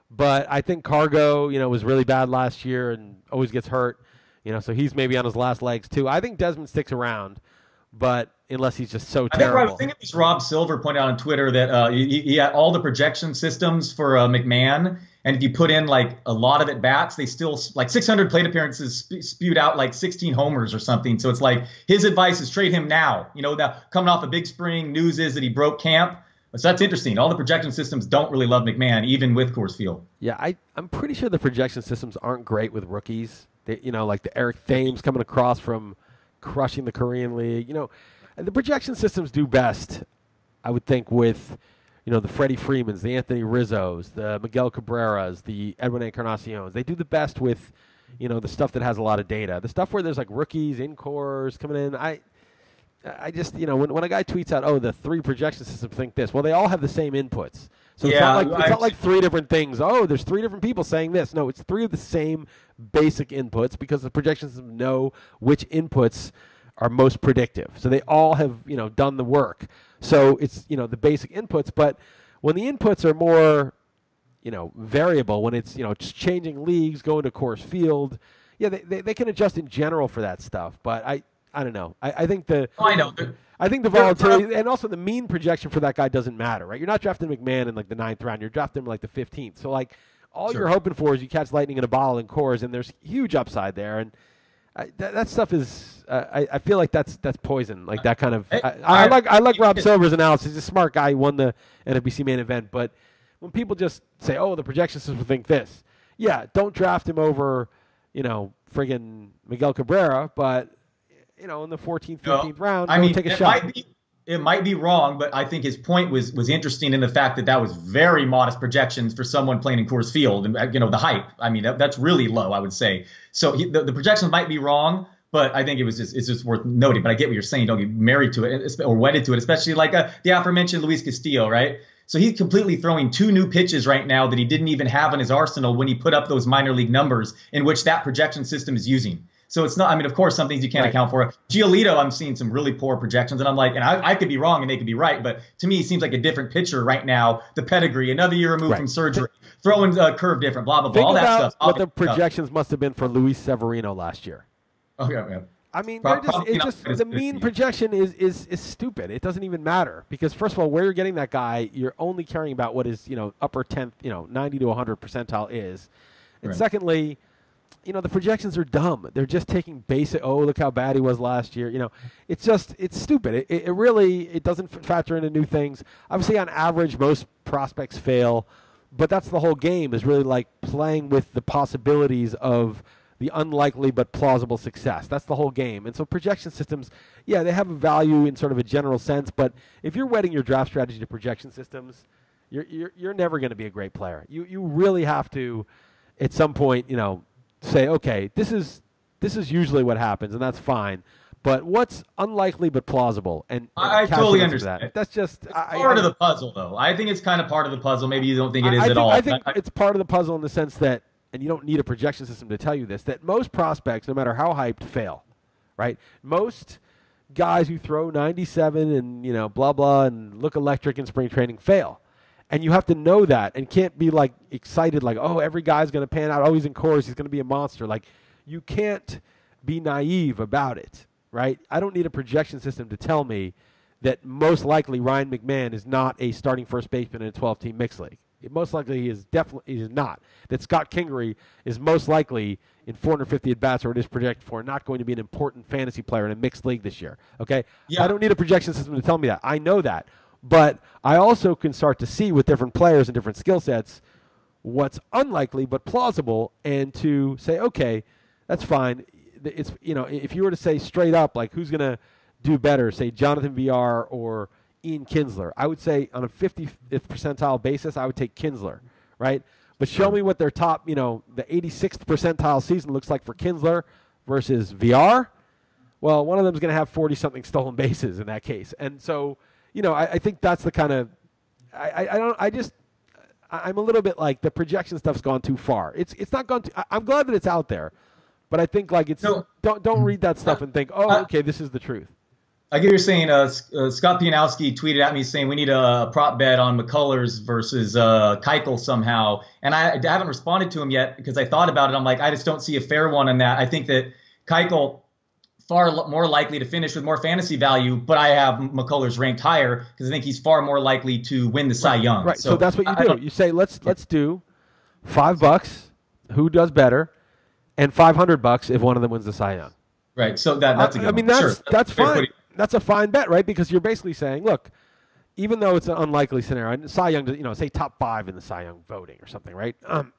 But I think Cargo, was really bad last year and always gets hurt, so he's maybe on his last legs too. I think Desmond sticks around, but unless he's just so terrible. I think it was Rob Silver pointed out on Twitter that he had all the projection systems for McMahon, and if you put in like a lot of at bats, they still like 600 plate appearances spewed out like 16 homers or something. So it's like his advice is trade him now. Now coming off a big spring, news is that he broke camp. So that's interesting. All the projection systems don't really love McMahon, even with Coors Field. Yeah, I'm pretty sure the projection systems aren't great with rookies. They, like the Eric Thames coming across from crushing the Korean League. The projection systems do best, I would think, with the Freddie Freemans, the Anthony Rizzos, the Miguel Cabreras, the Edwin Encarnaciones. They do the best with the stuff that has a lot of data. The stuff where there's like rookies, in-cores coming in, I just, when a guy tweets out, the 3 projection systems think this, well, they all have the same inputs. So it's not like 3 different things. Oh, there's 3 different people saying this. No, it's 3 of the same basic inputs because the projection systems know which inputs are most predictive. So they all have, done the work. So it's, the basic inputs. But when the inputs are more, variable, when it's, it's changing leagues, going to Coors Field, they can adjust in general for that stuff. But I don't know. I think the volatility and also the mean projection for that guy doesn't matter, right? You're not drafting McMahon in like the 9th round. You're drafting him like the 15th. So like all you're hoping for is you catch lightning in a bottle in Coors, and there's huge upside there. And that stuff is I feel like that's poison. Like that kind of I like Rob Silver's analysis. He's a smart guy. He won the NFBC main event. But when people just say, the projection system think this, don't draft him over, friggin' Miguel Cabrera, but in the 14th, 15th round, take a shot. It might be wrong, but I think his point was interesting in the fact that was very modest projections for someone playing in Coors Field, and the hype. I mean, that's really low, I would say. So the projections might be wrong, but I think it's just worth noting. But I get what you're saying. Don't get married to it or wedded to it, especially like the aforementioned Luis Castillo, right? So he's completely throwing 2 new pitches right now that he didn't even have in his arsenal when he put up those minor league numbers in which that projection system is using. So it's not, of course, some things you can't account for. Giolito, I'm seeing some really poor projections, and I'm like, and I could be wrong and they could be right, but to me, it seems like a different pitcher right now. The pedigree, another year removed from surgery, throwing a curve different, blah, blah, blah, all that stuff. What the projections must have been for Luis Severino last year. Okay. I mean, the mean projection is stupid. It doesn't even matter because, first of all, where you're getting that guy, you're only caring about what his, upper 10th, 90 to 100 percentile is. And secondly, the projections are dumb. They're just taking basic, look how bad he was last year. It's stupid. It really doesn't factor into new things. Obviously, on average, most prospects fail, but that's the whole game is really like playing with the possibilities of the unlikely but plausible success. That's the whole game. And so projection systems, they have a value in sort of a general sense, but if you're wedding your draft strategy to projection systems, you're never going to be a great player. You really have to, at some point, say, okay, this is usually what happens, and that's fine. But what's unlikely but plausible? And I totally understand that. That's just part of the puzzle, though. I think it's kind of part of the puzzle. Maybe you don't think it is at all. I think it's part of the puzzle in the sense that, and you don't need a projection system to tell you this, that most prospects, no matter how hyped, fail. Right? Most guys who throw 97 and blah blah and look electric in spring training fail. And you have to know that and can't be like excited like, oh, every guy's going to pan out. Oh, he's in chorus. He's going to be a monster. Like, you can't be naive about it, right? I don't need a projection system to tell me that most likely Ryan McMahon is not a starting first baseman in a 12-team mixed league. Most likely he is not. That Scott Kingery is most likely in 450 at-bats, or it is projected for, not going to be an important fantasy player in a mixed league this year, okay? Yeah. I don't need a projection system to tell me that. I know that. But I also can start to see with different players and different skill sets what's unlikely but plausible, and to say, okay, that's fine. It's if you were to say straight up, like, who's going to do better, say Jonathan VR or Ian Kinsler, I would say on a 50th percentile basis, I would take Kinsler, right? But show me what their top, the 86th percentile season looks like for Kinsler versus VR. Well, one of them is going to have 40-something stolen bases in that case. And so, I think that's the kind of I'm a little bit like the projection stuff's gone too far. It's not gone too. I'm glad that it's out there, but I think like it's don't read that stuff and think, oh, okay, this is the truth. I get what you're saying. Scott Pianowski tweeted at me saying we need a prop bet on McCullers versus Keuchel somehow, and I haven't responded to him yet because I thought about it. I'm like, I just don't see a fair one on that. I think that Keuchel far more likely to finish with more fantasy value, but I have McCullers ranked higher because I think he's far more likely to win the Cy Young. Right. So that's what you do. You say let's do $5 who does better, and $500 if one of them wins the Cy Young. Right. So that's a good one. That's fine. That's a fine bet, right? Because you're basically saying, look, even though it's an unlikely scenario, Cy Young, say top 5 in the Cy Young voting or something, right?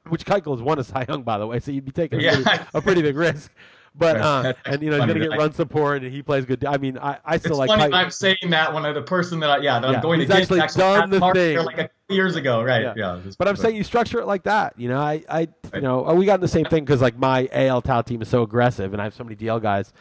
Which Keuchel has won a Cy Young, by the way, so you'd be taking a pretty big risk. But and he's going to get run support, and he plays good. I mean, I still like. It's funny I'm saying that when the person that I'm going to get actually done the thing like a few years ago, right? Yeah. But I'm saying you structure it like that. We got in the same thing because like my AL Tau team is so aggressive, and I have so many DL guys.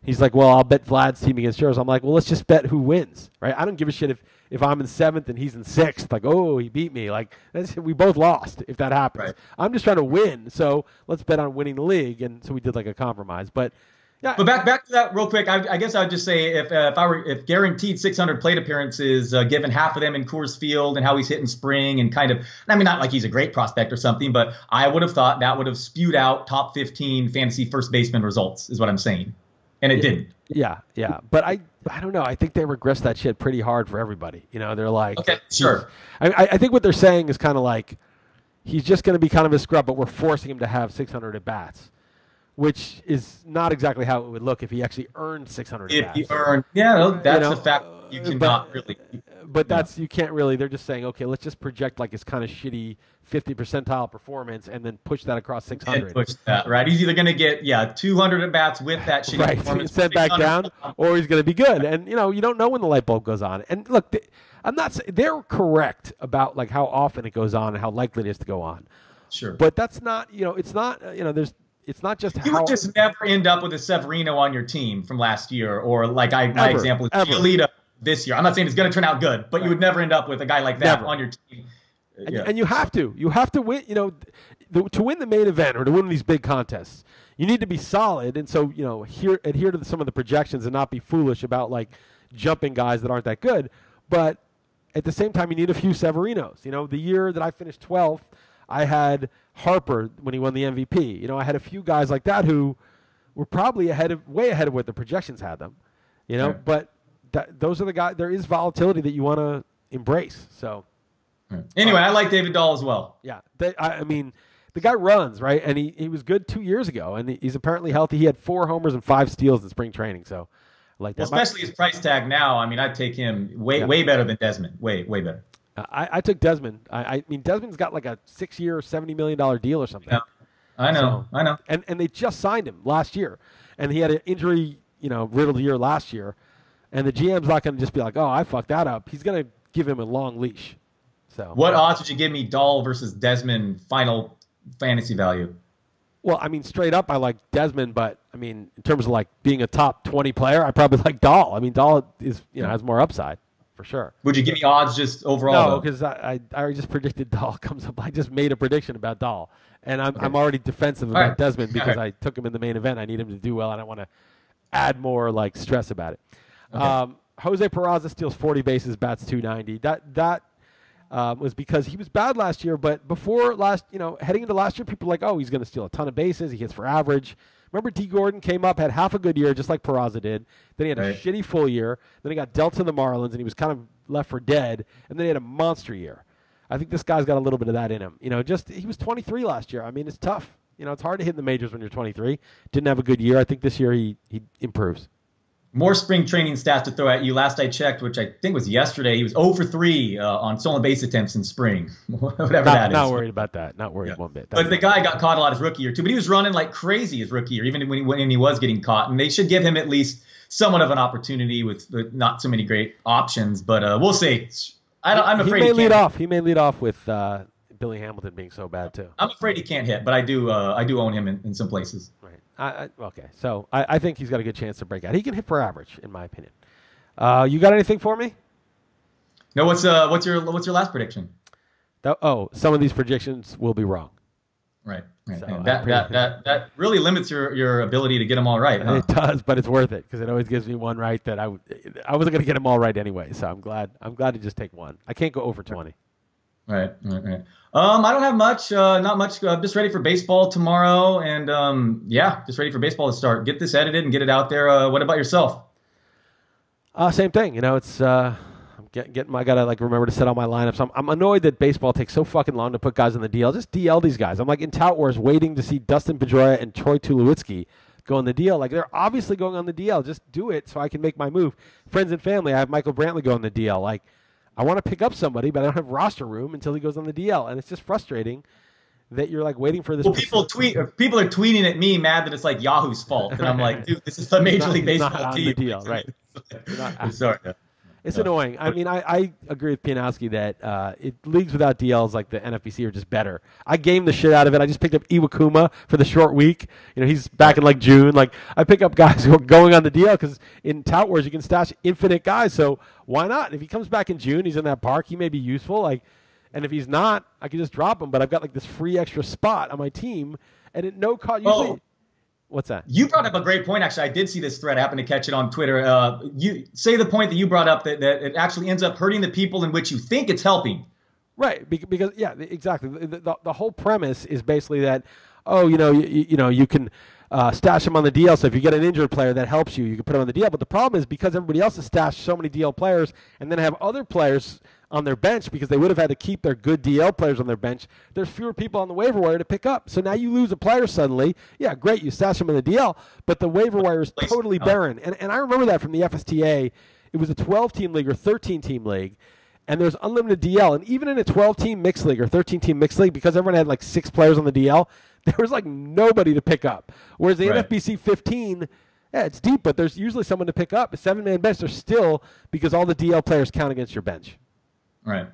He's like, well, I'll bet Vlad's team against yours. I'm like, well, let's just bet who wins, right? I don't give a shit if I'm in 7th and he's in 6th. Like, oh, he beat me. Like, we both lost if that happens. Right. I'm just trying to win, so let's bet on winning the league. And so we did like a compromise. But yeah. But back to that real quick. I guess I would just say if guaranteed 600 plate appearances, given half of them in Coors Field and how he's hitting spring and kind of, I mean, not like he's a great prospect or something, but I would have thought that would have spewed out top 15 fantasy first baseman results is what I'm saying. And it didn't. Yeah. But I don't know. I think they regress that shit pretty hard for everybody. They're like, okay, sure. I think what they're saying is kind of like he's just going to be kind of a scrub, but we're forcing him to have 600 at bats, which is not exactly how it would look if he actually earned 600 at bats. If he earned, that's a fact you cannot really. But you can't really. They're just saying, okay, let's just project like his kind of shitty 50 percentile performance and then push that across 600. Push that, right? He's either going to get 200 at bats with that shitty performance, sent back down, or he's going to be good. And you don't know when the light bulb goes on. And look, they're correct about like how often it goes on and how likely it is to go on. Sure. But that's not, it's not, it's not just you would just never end up with a Severino on your team from last year, or like my example is Giolito this year. I'm not saying it's going to turn out good, but you would never end up with a guy like that on your team. And you have to win, to win the main event or to win these big contests, you need to be solid. And so, adhere to some of the projections and not be foolish about like jumping guys that aren't that good. But at the same time, you need a few Severinos. The year that I finished 12th, I had Harper when he won the MVP. I had a few guys like that who were probably way ahead of what the projections had them. Sure. But those are the guys. There is volatility that you want to embrace. So. Anyway, I like David Dahl as well. Yeah. I mean, the guy runs, right? And he was good 2 years ago, and he's apparently healthy. He had 4 homers and 5 steals in spring training. So I like that. Well, especially his price tag now. I mean, I'd take him way better than Desmond. Way better. I took Desmond. I mean, Desmond's got like a 6-year, $70 million deal or something. Yeah. I know. And they just signed him last year. And he had an injury, riddled year last year. And the GM's not going to just be like, oh, I fucked that up. He's going to give him a long leash. So, what odds would you give me Dahl versus Desmond final fantasy value? Well, I mean, straight up, I like Desmond, but I mean, in terms of like being a top 20 player, I probably like Dahl. I mean, Dahl is has more upside for sure. Would you give me odds just overall? No, because I already just predicted Dahl comes up. I just made a prediction about Dahl, and I'm already defensive about Desmond because I took him in the main event. I need him to do well, and I want to add more like stress about it. Okay. Jose Peraza steals 40 bases, bats 290. That was because he was bad last year, but before heading into last year, people were like, oh, he's going to steal a ton of bases. He hits for average. Remember, D. Gordon came up, had half a good year, just like Peraza did. Then he had a shitty full year. Then he got dealt to the Marlins, and he was kind of left for dead. And then he had a monster year. I think this guy's got a little bit of that in him. He was 23 last year. I mean, it's tough. It's hard to hit in the majors when you're 23. Didn't have a good year. I think this year he improves. More spring training stats to throw at you. Last I checked, which I think was yesterday, he was 0 for 3 on stolen base attempts in spring. Whatever that is. Not worried about that. Not worried one bit. But the guy got caught a lot his rookie year, too. But he was running like crazy his rookie year, even when he was getting caught. And they should give him at least somewhat of an opportunity with not so many great options. But we'll see. I'm afraid he may lead off. He may lead off with Billy Hamilton being so bad, too. I'm afraid he can't hit, but I do own him in some places. Right. Okay, so I think he's got a good chance to break out. He can hit for average, in my opinion. You got anything for me? No. What's your last prediction? Some of these predictions will be wrong. Right. So that really limits your ability to get them all right. Huh? It does, but it's worth it because it always gives me one right that I wasn't going to get them all right anyway. So I'm glad to just take one. I can't go over 20. Right. I don't have much, not much. Just ready for baseball tomorrow, and just ready for baseball to start. Get this edited and get it out there. What about yourself? Same thing. It's I gotta remember to set all my lineups. I'm annoyed that baseball takes so fucking long to put guys on the DL. Just DL these guys. I'm like in Tout Wars waiting to see Dustin Pedroia and Troy Tulowitzki go on the DL. Like they're obviously going on the DL. Just do it so I can make my move. Friends and family. I have Michael Brantley go on the DL. Like. I want to pick up somebody, but I don't have roster room until he goes on the DL, and it's just frustrating that you're like waiting for this. Well, people are tweeting at me mad that it's like Yahoo's fault, and I'm like, dude, this is the Major League Baseball team. The DL, right? I'm sorry. It's annoying. I mean, I agree with Pianowski that leagues without DLs like the NFBC are just better. I gamed the shit out of it. I just picked up Iwakuma for the short week. He's back in like June. Like I pick up guys who are going on the DL because in Tout Wars you can stash infinite guys. So why not? If he comes back in June, he's in that park. He may be useful. And if he's not, I can just drop him. But I've got like this free extra spot on my team, and at no cost. Usually, what's that? You brought up a great point, actually. I did see this thread. I happened to catch it on Twitter. You say the point that you brought up that it actually ends up hurting the people in which you think it's helping. Right, because yeah, exactly. The whole premise is basically that, you can stash him on the DL. So if you get an injured player, that helps you. You can put him on the DL. But the problem is because everybody else has stashed so many DL players and then have other players on their bench because they would have had to keep their good DL players on their bench, there's fewer people on the waiver wire to pick up. So now you lose a player suddenly. Yeah, great, you stash him in the DL, but the waiver wire is totally barren. And I remember that from the FSTA. It was a 12-team league or 13-team league, and there's unlimited DL. And even in a 12-team mixed league or 13-team mixed league, because everyone had like 6 players on the DL, there was like nobody to pick up. Whereas the NFBC 15, yeah, it's deep, but there's usually someone to pick up. A 7-man bench, there's still, because all the DL players count against your bench. Right.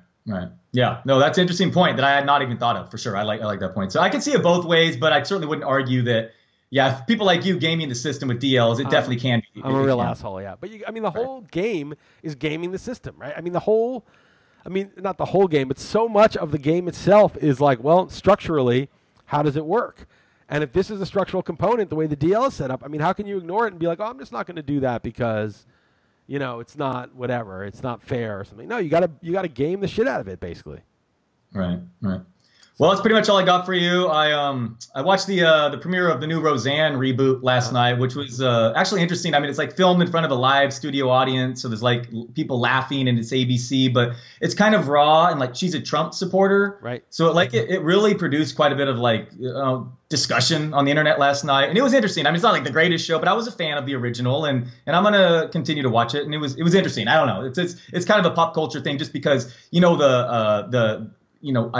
Yeah. No, that's an interesting point that I had not even thought of, for sure. I like that point. So I can see it both ways, but I certainly wouldn't argue that, yeah, if people like you gaming the system with DLs, it definitely can be. I'm a real asshole, yeah. But, the whole game is gaming the system, right? Not the whole game, but so much of the game itself is like, well, structurally, how does it work? And if this is a structural component, the way the DL is set up, how can you ignore it and be like, oh, I'm just not going to do that because it's not whatever, it's not fair or something. No, you gotta game the shit out of it, basically. Right. Well, that's pretty much all I got for you. I watched the premiere of the new Roseanne reboot last night, which was actually interesting. It's like filmed in front of a live studio audience, so there's like people laughing, and it's ABC, but it's kind of raw, and like she's a Trump supporter, right? So it really produced quite a bit of discussion on the internet last night, and it was interesting. It's not like the greatest show, but I was a fan of the original, and I'm gonna continue to watch it, and it was interesting. I don't know, it's kind of a pop culture thing, just because I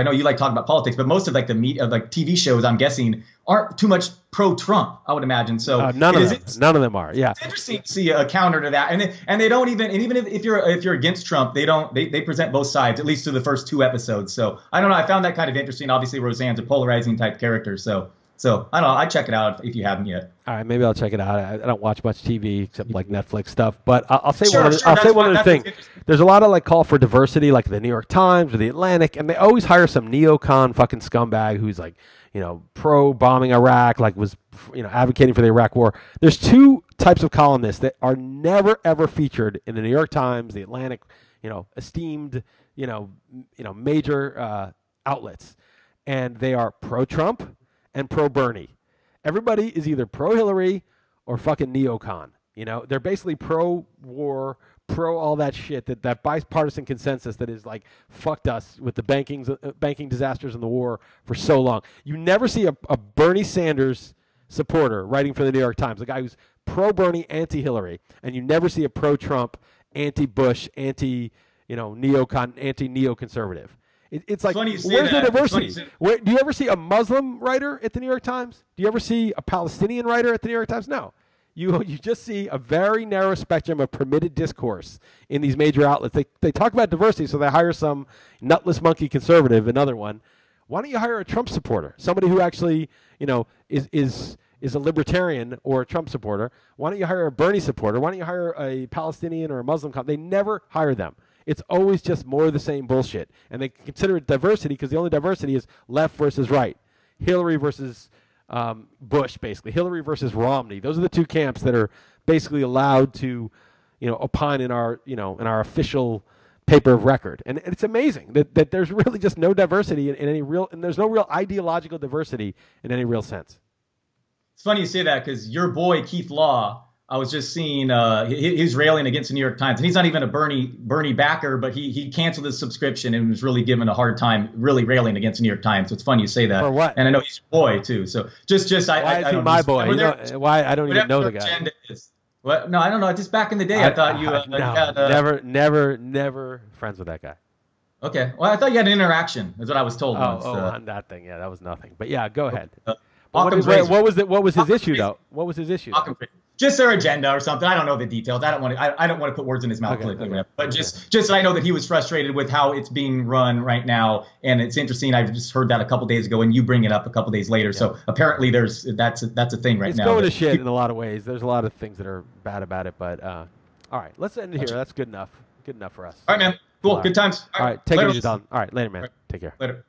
know you like talking about politics, but most of like the media, like TV shows, I'm guessing, aren't too much pro-Trump, I would imagine. So none of them are. Yeah, it's interesting to see a counter to that, and they don't even, and even if you're against Trump, they present both sides, at least through the first 2 episodes. So I don't know, I found that kind of interesting. Obviously, Roseanne's a polarizing type character, so So I don't know. I'd check it out if you haven't yet. All right, maybe I'll check it out. I don't watch much TV except like Netflix stuff. But I'll say Sure, one. sure, I'll say one other thing. interesting. There's a lot of like call for diversity, like the New York Times or the Atlantic, and they always hire some neocon fucking scumbag who's like, pro bombing Iraq, like was, advocating for the Iraq War. There's two types of columnists that are never ever featured in the New York Times, the Atlantic, esteemed, major outlets, and they are pro-Trump and pro-Bernie. Everybody is either pro-Hillary or fucking neocon. They're basically pro-war, pro all that shit, that bipartisan consensus that is like fucked us with the banking disasters and the war for so long. You never see a Bernie Sanders supporter writing for the New York Times, a guy who's pro-Bernie, anti-Hillary, and you never see a pro-Trump, anti-Bush, neocon, anti-neoconservative. It's like, where's the diversity? Do you ever see a Muslim writer at the New York Times? Do you ever see a Palestinian writer at the New York Times? No. You just see a very narrow spectrum of permitted discourse in these major outlets. They talk about diversity, so they hire some nutless monkey conservative, another one. Why don't you hire a Trump supporter, somebody who actually, is a libertarian or a Trump supporter? Why don't you hire a Bernie supporter? Why don't you hire a Palestinian or a Muslim? They never hire them. It's always just more of the same bullshit. And they consider it diversity because the only diversity is left versus right. Hillary versus Bush, basically. Hillary versus Romney. Those are the two camps that are basically allowed to, opine in our official paper of record. And it's amazing that there's really just no diversity in any real, and there's no real ideological diversity in any real sense. It's funny you say that because your boy, Keith Law, I was just seeing he's railing against the New York Times, and he's not even a Bernie backer, but he canceled his subscription and was really given a hard time, really railing against the New York Times. So it's funny you say that. For what? And I know he's your boy too. So just why is he my boy? Why I don't even know the guy. What? No, I don't know. Just back in the day, I thought you had never friends with that guy. Okay. Well, I thought you had an interaction. Is what I was told once. On that thing. Yeah, that was nothing. But yeah, go ahead. What was his issue though? What was his issue? Just their agenda or something. I don't know the details. I don't want to put words in his mouth. Okay. But just I know that he was frustrated with how it's being run right now, and it's interesting. I just heard that a couple days ago, and you bring it up a couple days later. Yeah. So apparently that's a thing right now. It's going to shit in a lot of ways. There's a lot of things that are bad about it, but all right, let's end it here. That's good enough. Good enough for us. All right, man. Cool. Good times. All right. Take it easy, Dalton. All right. Later, man. Take care. Later.